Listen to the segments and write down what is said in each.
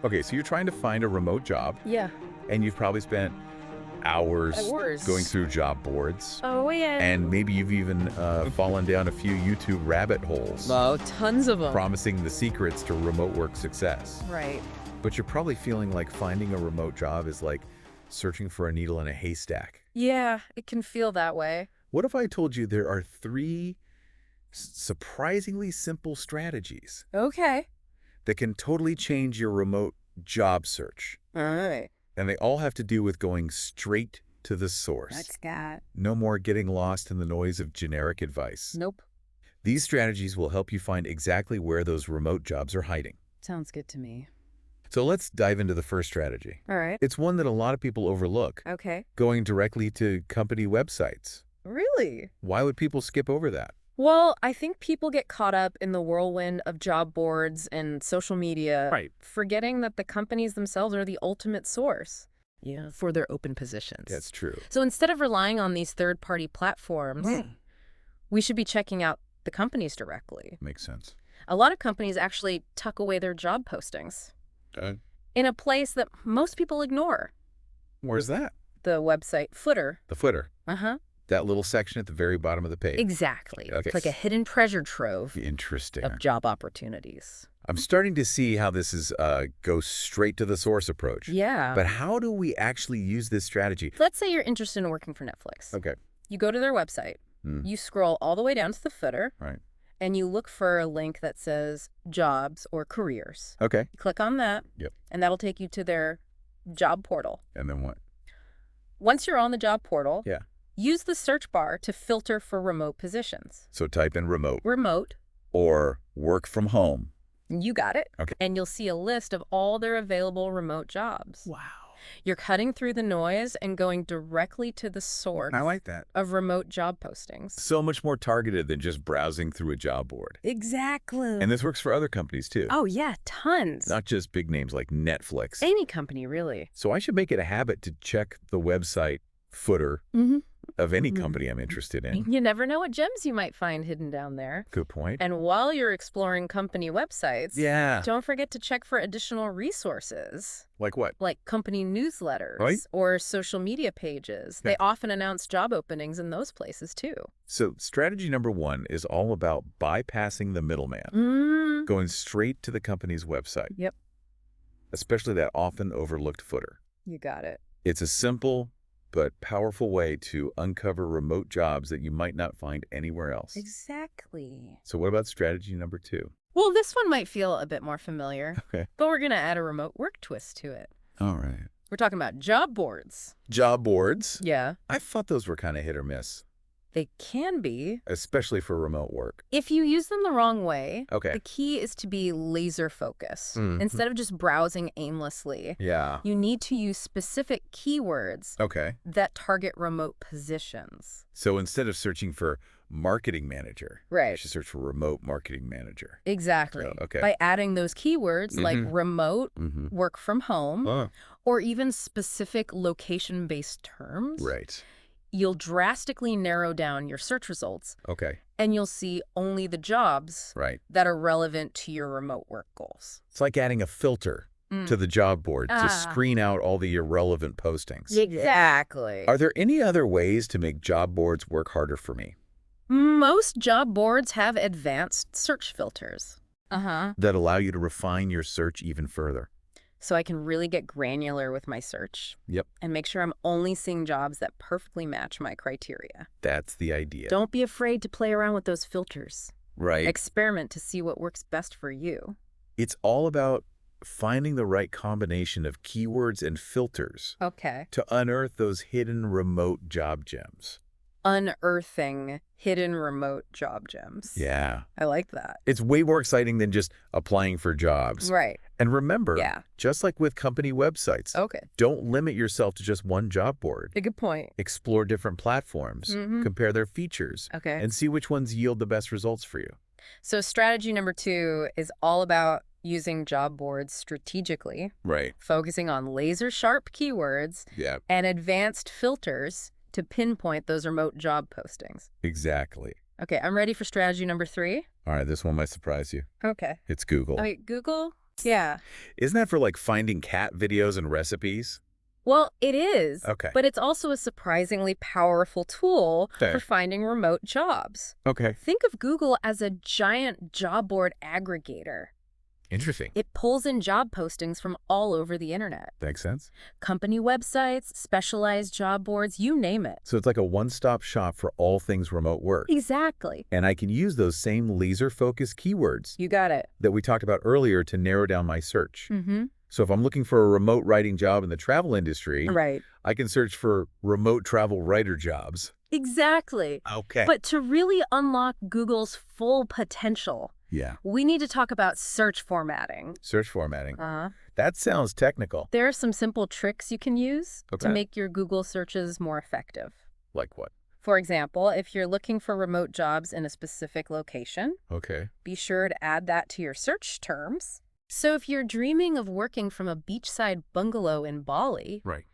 Okay, so you're trying to find a remote job, Yeah. and you've probably spent hours going Hours. through job boards, Oh, yeah. and maybe you've even fallen down a few YouTube rabbit holes Oh, tons of them. promising the secrets to remote work success. Right. But you're probably feeling like finding a remote job is like searching for a needle in a haystack. Yeah, it can feel that way. What if I told you there are three surprisingly simple strategies Okay. that can totally change your remote job search? All right. And they all have to do with going straight to the source. That's got. No more getting lost in the noise of generic advice. Nope. These strategies will help you find exactly where those remote jobs are hiding. Sounds good to me. So let's dive into the first strategy. All right. It's one that a lot of people overlook, Okay. going directly to company websites. Really? Why would people skip over that? Well, I think people get caught up in the whirlwind of job boards and social media, Right. forgetting that the companies themselves are the ultimate source. Yeah, for their open positions. That's true. So instead of relying on these third-party platforms, we should be checking out the companies directly. Makes sense. A lot of companies actually tuck away their job postings in a place that most people ignore. Where's that? The website footer. The footer. Uh-huh. That little section at the very bottom of the page. Exactly. Okay. It's like a hidden treasure trove Interesting. of job opportunities. I'm starting to see how this is go straight to the source approach. Yeah. But how do we actually use this strategy? Let's say you're interested in working for Netflix. Okay. You go to their website. Hmm. You scroll all the way down to the footer. Right. And you look for a link that says jobs or careers. Okay. You click on that. Yep. And that'll take you to their job portal. And then what? Once you're on the job portal, Yeah. use the search bar to filter for remote positions. So type in remote Remote, or work from home. you got it. Okay. And you'll see a list of all their available remote jobs. Wow. You're cutting through the noise and going directly to the source I like that. of remote job postings. So much more targeted than just browsing through a job board. Exactly. And this works for other companies too. Oh, yeah, tons. Not just big names like Netflix. Any company, really. So I should make it a habit to check the website footer Mm-hmm. of any company I'm interested in. You never know what gems you might find hidden down there. Good point. And while you're exploring company websites, Yeah. don't forget to check for additional resources, Like what? like company newsletters Right. or social media pages. Yeah. They often announce job openings in those places, too. So strategy number one is all about bypassing the middleman, Mm. going straight to the company's website. Yep. Especially that often overlooked footer. You got it. It's a simple but powerful way to uncover remote jobs that you might not find anywhere else. Exactly. So what about strategy number two? Well, this one might feel a bit more familiar, Okay. but we're going to add a remote work twist to it. All right. We're talking about job boards. Job boards. Yeah, I thought those were kind of hit or miss, they can be. especially for remote work. If you use them the wrong way, Okay. the key is to be laser focused. Mhm. Instead of just browsing aimlessly, Yeah. you need to use specific keywords Okay. that target remote positions. So instead of searching for marketing manager, you Right. should search for remote marketing manager. Exactly. Oh, okay. By adding those keywords like Mhm. remote, Mm-hmm. work from home, Oh, or even specific location-based terms, right. you'll drastically narrow down your search results Okay. and you'll see only the jobs Right. that are relevant to your remote work goals. It's like adding a filter to the job board to Ah. screen out all the irrelevant postings. Exactly. Are there any other ways to make job boards work harder for me Most job boards have advanced search filters. that allow you to refine your search even further? So I can really get granular with my search Yep. and make sure I'm only seeing jobs that perfectly match my criteria. That's the idea. Don't be afraid to play around with those filters. Right. Experiment to see what works best for you. It's all about finding the right combination of keywords and filters Okay. to unearth those hidden remote job gems. Unearthing hidden remote job gems. Yeah. I like that. It's way more exciting than just applying for jobs. Right. And remember, Yeah. just like with company websites, Okay. don't limit yourself to just one job board. A good point. Explore different platforms, Mhm. compare their features, Okay. and see which ones yield the best results for you. So strategy number 2 is all about using job boards strategically, Right. focusing on laser-sharp keywords Yeah, and advanced filters to pinpoint those remote job postings. exactly. Okay, I'm ready for strategy number 3. All right, this one might surprise you. Okay. It's Google. Okay, Google. Yeah. Isn't that for like finding cat videos and recipes? Well, it is, Okay. but it's also a surprisingly powerful tool Okay. for finding remote jobs. Okay. Think of Google as a giant job board aggregator. Interesting. It pulls in job postings from all over the internet. Makes sense. Company websites, specialized job boards, you name it. So it's like a one-stop shop for all things remote work. Exactly. And I can use those same laser-focused keywords You got it. that we talked about earlier to narrow down my search. Mm-hmm. So if I'm looking for a remote writing job in the travel industry, Right. I can search for remote travel writer jobs. Exactly. Okay. But to really unlock Google's full potential, Yeah. we need to talk about search formatting. Search formatting. Uh-huh. That sounds technical. There are some simple tricks you can use to Okay. make your Google searches more effective. Like what? For example, if you're looking for remote jobs in a specific location, Okay. be sure to add that to your search terms. So if you're dreaming of working from a beachside bungalow in Bali, Right.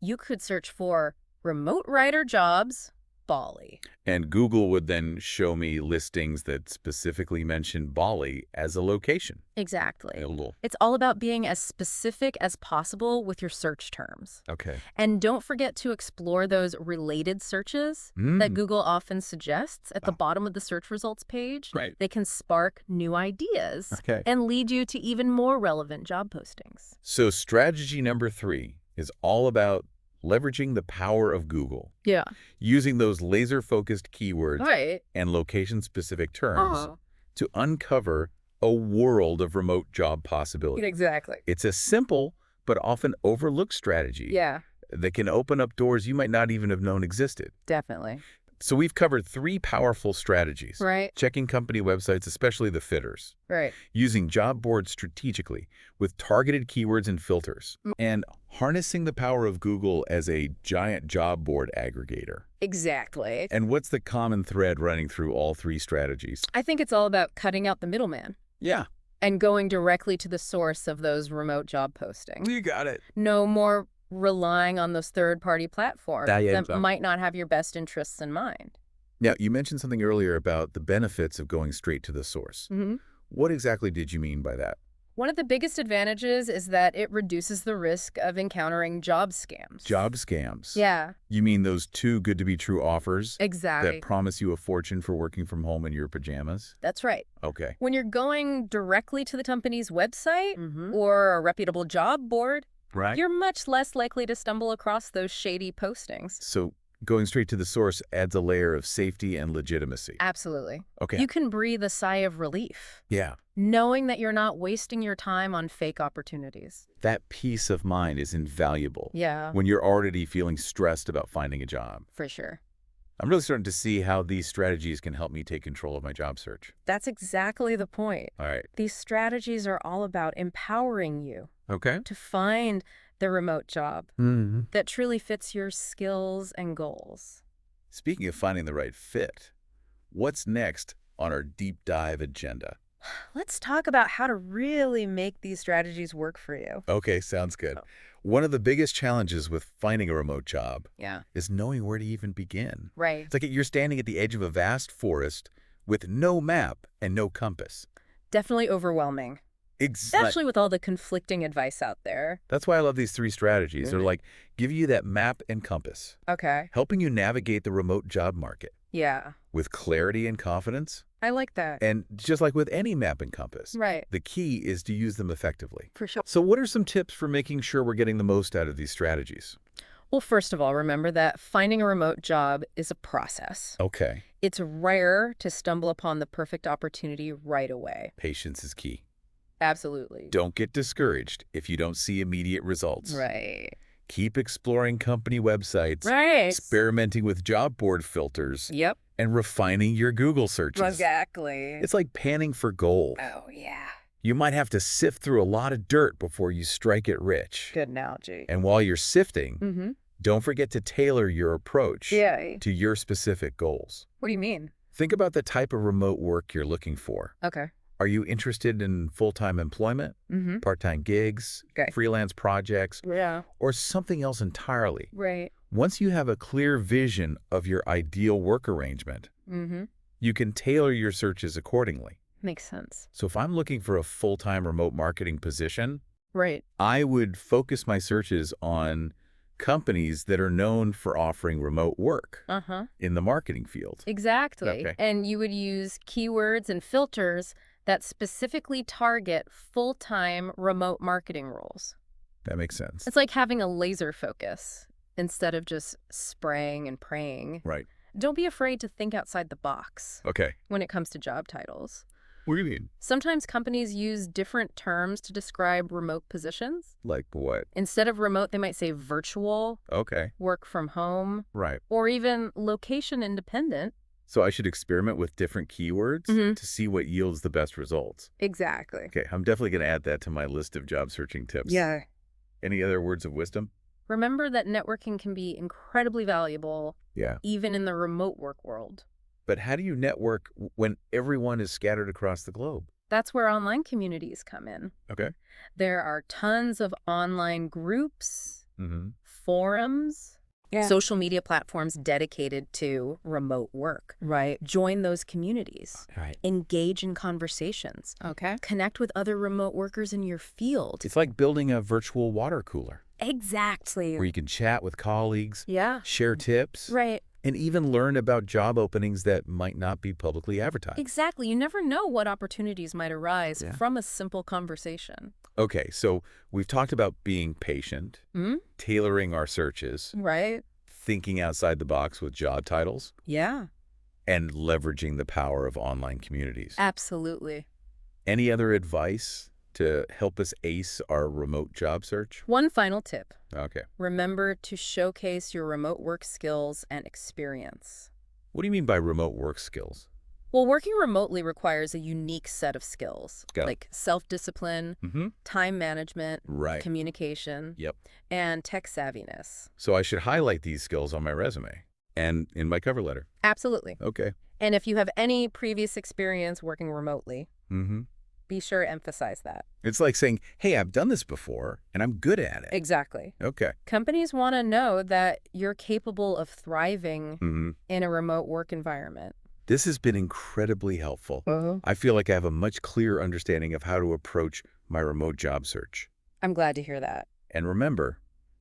you could search for remote writer jobs, Bali. And Google would then show me listings that specifically mention Bali as a location. Exactly. A little. It's all about being as specific as possible with your search terms. Okay. And don't forget to explore those related searches that Google often suggests at the bottom of the search results page. Right. They can spark new ideas Okay. and lead you to even more relevant job postings. So strategy number 3 is all about leveraging the power of Google, Yeah. using those laser-focused keywords Right. and location-specific terms to uncover a world of remote job possibilities. Exactly. It's a simple but often overlooked strategy Yeah, that can open up doors you might not even have known existed. definitely. So we've covered 3 powerful strategies. Right. Checking company websites, especially the fitters. Right. Using job boards strategically with targeted keywords and filters. And harnessing the power of Google as a giant job board aggregator. Exactly. And what's the common thread running through all 3 strategies? I think it's all about cutting out the middleman Yeah, and going directly to the source of those remote job postings. you got it. No more relying on those third-party platforms Yeah, that exactly. might not have your best interests in mind. Now, you mentioned something earlier about the benefits of going straight to the source. Mm-hmm. What exactly did you mean by that? One of the biggest advantages is that it reduces the risk of encountering job scams. Job scams. Yeah, You mean those too good to be true offers exactly. that promise you a fortune for working from home in your pajamas? That's right. Okay. When you're going directly to the company's website or a reputable job board, Right. you're much less likely to stumble across those shady postings. So going straight to the source adds a layer of safety and legitimacy. Absolutely. Okay. You can breathe a sigh of relief, Yeah. knowing that you're not wasting your time on fake opportunities. That peace of mind is invaluable Yeah, when you're already feeling stressed about finding a job. for sure. I'm really starting to see how these strategies can help me take control of my job search. That's exactly the point. All right. These strategies are all about empowering you Okay. to find the remote job Mm-hmm. that truly fits your skills and goals. Speaking of finding the right fit, what's next on our deep dive agenda? Let's talk about how to really make these strategies work for you. Okay, sounds good. One of the biggest challenges with finding a remote job Yeah. is knowing where to even begin. Right. It's like you're standing at the edge of a vast forest with no map and no compass. Definitely overwhelming, especially with all the conflicting advice out there. That's why I love these 3 strategies. They're Right. like giving you that map and compass, Okay. helping you navigate the remote job market Yeah. with clarity and confidence. I like that. And just like with any map and compass, Right. the key is to use them effectively. For sure. So what are some tips for making sure we're getting the most out of these strategies? Well, first of all, remember that finding a remote job is a process. Okay. It's rare to stumble upon the perfect opportunity right away. Patience is key. Absolutely. Don't get discouraged if you don't see immediate results. Right. Keep exploring company websites, Right. experimenting with job board filters, Yep. and refining your Google searches. Exactly. It's like panning for gold. Oh, yeah. You might have to sift through a lot of dirt before you strike it rich. Good analogy. And while you're sifting, Mm-hmm. don't forget to tailor your approach Yeah. to your specific goals. What do you mean? Think about the type of remote work you're looking for. Okay. Are you interested in full-time employment, Mm-hmm. part-time gigs, Okay. freelance projects, Yeah. or something else entirely? Right. Once you have a clear vision of your ideal work arrangement, Mm-hmm. you can tailor your searches accordingly. Makes sense. So if I'm looking for a full-time remote marketing position, Right. I would focus my searches on companies that are known for offering remote work Uh-huh. in the marketing field. Exactly. Okay. And you would use keywords and filters that specifically target full-time remote marketing roles. That makes sense. It's like having a laser focus instead of just spraying and praying. Right. Don't be afraid to think outside the box Okay. when it comes to job titles. What do you mean? Sometimes companies use different terms to describe remote positions. Like what? Instead of remote, they might say virtual, Okay. work from home, Right. or even location independent. So I should experiment with different keywords Mhm. to see what yields the best results. Exactly. Okay, I'm definitely going to add that to my list of job searching tips. Yeah. Any other words of wisdom? Remember that networking can be incredibly valuable, Yeah. even in the remote work world. But how do you network when everyone is scattered across the globe? That's where online communities come in. Okay. There are tons of online groups, Mm-hmm. forums, social media platforms dedicated to remote work. Right. Join those communities. Right. Engage in conversations. Okay. Connect with other remote workers in your field. It's like building a virtual water cooler Exactly. where you can chat with colleagues, Yeah. share tips, Right. and even learn about job openings that might not be publicly advertised. Exactly. You never know what opportunities might arise Yeah. from a simple conversation. Okay, so we've talked about being patient, Hmm? tailoring our searches, Right. thinking outside the box with job titles, Yeah. and leveraging the power of online communities. Absolutely. Any other advice to help us ace our remote job search? One final tip. Okay. Remember to showcase your remote work skills and experience. What do you mean by remote work skills? Well, working remotely requires a unique set of skills, Got it. like self-discipline, Mm-hmm. time management, Right. communication, Yep. and tech savviness. So I should highlight these skills on my resume and in my cover letter. Absolutely. Okay. And if you have any previous experience working remotely, Mm-hmm. be sure to emphasize that. It's like saying, hey, I've done this before and I'm good at it. Exactly. Okay. Companies want to know that you're capable of thriving Mm-hmm. in a remote work environment. This has been incredibly helpful. Uh-huh. I feel like I have a much clearer understanding of how to approach my remote job search. I'm glad to hear that. And remember,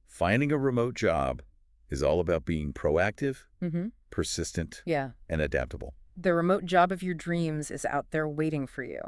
finding a remote job is all about being proactive, Mm-hmm. persistent, Yeah. and adaptable. The remote job of your dreams is out there waiting for you.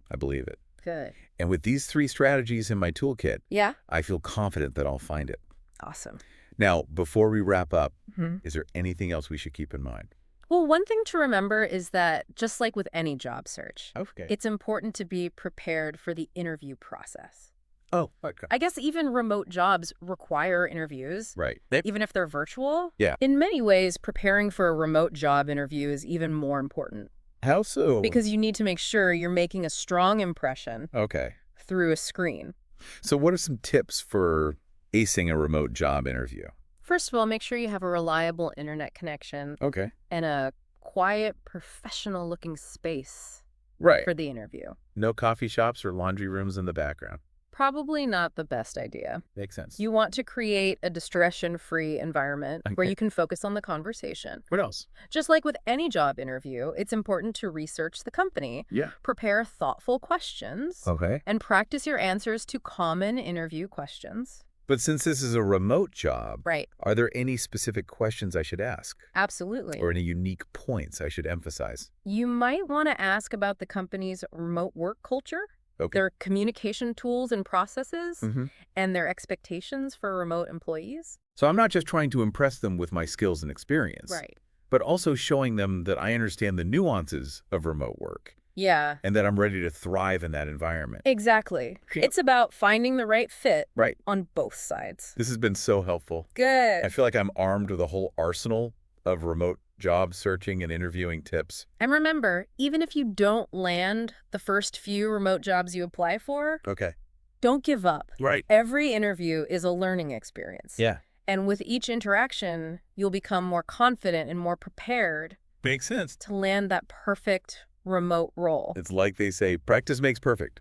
I believe it. Good. And with these 3 strategies in my toolkit, Yeah. I feel confident that I'll find it. Awesome. Now, before we wrap up, Mm-hmm. is there anything else we should keep in mind? Well, one thing to remember is that just like with any job search, Okay. it's important to be prepared for the interview process. Oh, okay. I guess even remote jobs require interviews, Right. even if they're virtual. Yeah. In many ways, preparing for a remote job interview is even more important How so? because you need to make sure you're making a strong impression Okay. through a screen. So what are some tips for acing a remote job interview? First of all, make sure you have a reliable internet connection Okay. and a quiet, professional-looking space Right. for the interview. No coffee shops or laundry rooms in the background. Probably not the best idea. Makes sense. You want to create a distraction-free environment where Okay. you can focus on the conversation. What else? Just like with any job interview, it's important to research the company, Yeah. prepare thoughtful questions, Okay. and practice your answers to common interview questions. But since this is a remote job, Right. are there any specific questions I should ask? Absolutely. Or any unique points I should emphasize? You might want to ask about the company's remote work culture, Okay. their communication tools and processes, Mm-hmm. and their expectations for remote employees. So I'm not just trying to impress them with my skills and experience, Right. but also showing them that I understand the nuances of remote work Yeah. and that I'm ready to thrive in that environment. Exactly. Yeah. It's about finding the right fit Right. on both sides. This has been so helpful. Good. I feel like I'm armed with a whole arsenal of remote job searching and interviewing tips. And remember, even if you don't land the first few remote jobs you apply for, Okay. don't give up. Right. Every interview is a learning experience. Yeah. And with each interaction, you'll become more confident and more prepared Makes sense. to land that perfect remote role. It's like they say, practice makes perfect,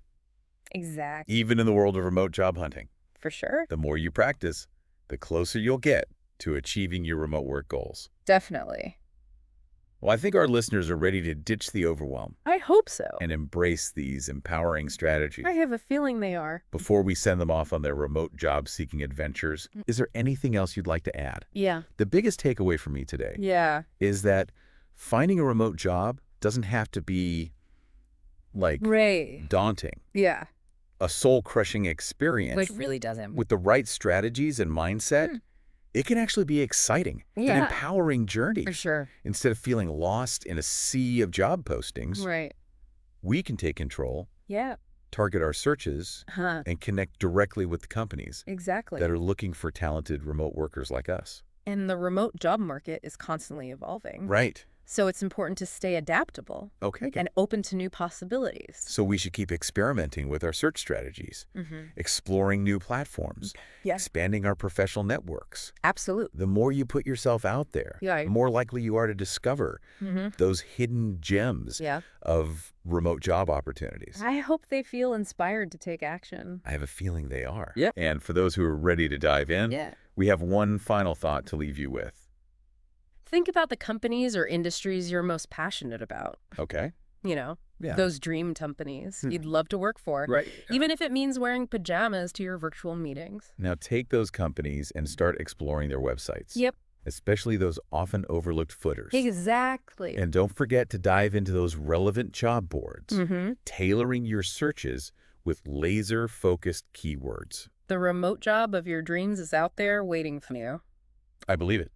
Exactly. even in the world of remote job hunting. For sure. The more you practice, the closer you'll get to achieving your remote work goals. Definitely. Well, I think our listeners are ready to ditch the overwhelm I hope so. and embrace these empowering strategies. I have a feeling they are. Before we send them off on their remote job-seeking adventures, is there anything else you'd like to add? Yeah. The biggest takeaway for me today Yeah. is that finding a remote job doesn't have to be, like, Right. daunting. Yeah. A soul-crushing experience. Which really doesn't. With the right strategies and mindset, it can actually be exciting, an Yeah. empowering journey. For sure. Instead of feeling lost in a sea of job postings, Right. we can take control, Yeah. target our searches, Huh. and connect directly with the companies Exactly. that are looking for talented remote workers like us. And the remote job market is constantly evolving. Right. So it's important to stay adaptable Okay. and open to new possibilities. So we should keep experimenting with our search strategies, exploring new platforms, Yeah. expanding our professional networks. Absolutely. The more you put yourself out there, Yeah. the more likely you are to discover those hidden gems Yeah. of remote job opportunities. I hope they feel inspired to take action. I have a feeling they are. Yeah. And for those who are ready to dive in, Yeah. we have one final thought to leave you with. Think about the companies or industries you're most passionate about. Okay? You know, Yeah. those dream companies you'd love to work for. Right. Even if it means wearing pajamas to your virtual meetings. Now take those companies and start exploring their websites. Yep. Especially those often overlooked footers. Exactly. And don't forget to dive into those relevant job boards, tailoring your searches with laser-focused keywords. The remote job of your dreams is out there waiting for you. I believe it.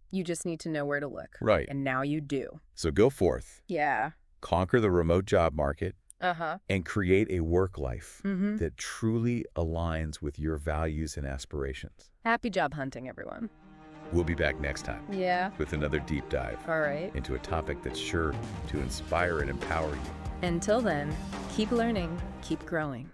You just need to know where to look. Right. And now you do. So go forth, Yeah. conquer the remote job market, Uh-huh. and create a work life Mm-hmm. that truly aligns with your values and aspirations. Happy job hunting, everyone. We'll be back next time Yeah. with another deep dive All right. into a topic that's sure to inspire and empower you. Until then, keep learning, keep growing.